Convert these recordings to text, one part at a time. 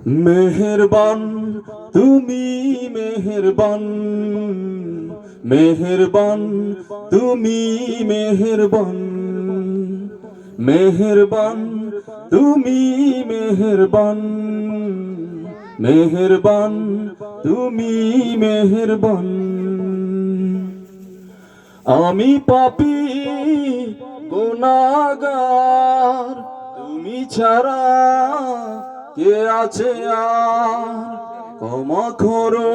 মেহেরবান তুমি মেহেরবান, মেহেরবান তুমি মেহেরবান, মেহেরবান তুমি মেহেরবান, মেহেরবান তুমি মেহেরবান। আমি পাপী গুনাহগার, তুমি ছাড়া কে আছে আর? ক্ষমা করো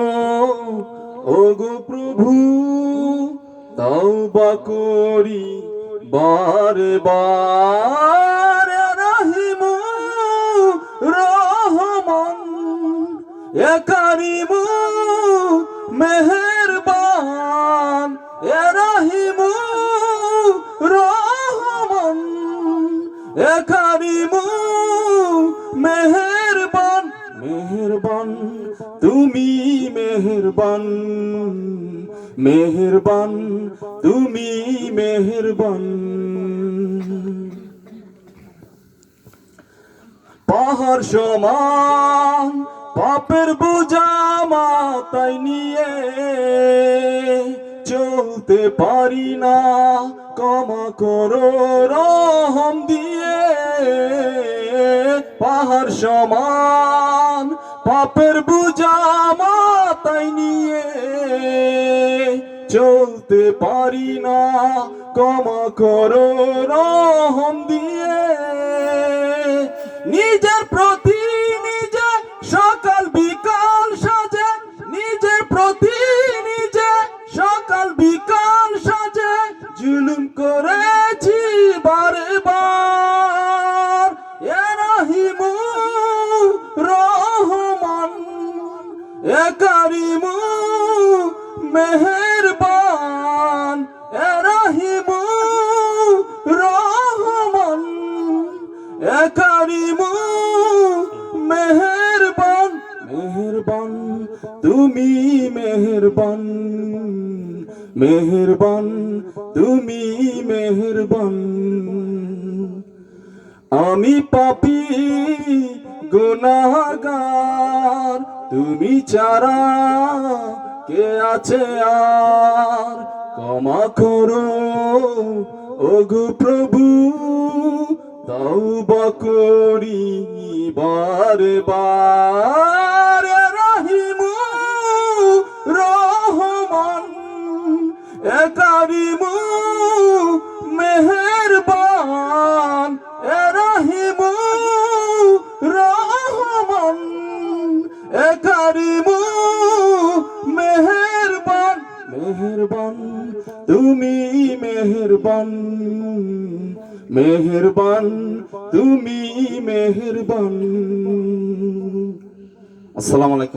ওগো প্রভু, তওবা করি বারে বারে। রহিমু রহমান এ কারিমু মেহেরবান, এ রহিমু রহমান এ কারিমু মেহেরবান। মেহেরবান তুমি মেহেরবান, মেহেরবান তুমি মেহেরবান। পাহাড় সমান পাপের বোঝা মাথায় নিয়ে চলতে পারি না, ক্ষমা করো রহম দিয়ে। পাহাড় সমান পাপের বোঝা মাথায় নিয়ে চলতে পারি না, ক্ষমা করো রহম দিয়ে। নিজের প্রতি নিজে সকাল বিকাল সাজে, নিজের প্রতি নিজে সকাল বিকাল সাজে জুলুম করেছি বারে বার। এ রহিমু রহমান এ কারিমু মেহেরবান, এ রহিমু রহমান এ কারিমু মেহেরবান। মেহেরবান তুমি মেহেরবান, মেহেরবান তুমি মেহেরবান। আমি পাপী গুনাহগার, তুমি ছাড়া কে আছে আর? ক্ষমা করো ওগো প্রভু, তওবা করি বারে বারে। রহিমু রহমান এ কারিমু মেহেরবান, এ রহিমু রহমান এ কারিমু মেহেরবান। মেহেরবান তুমি মেহেরবান, মেহেরবান তুমি মেহেরবান। আসসালামু আলাইকুম।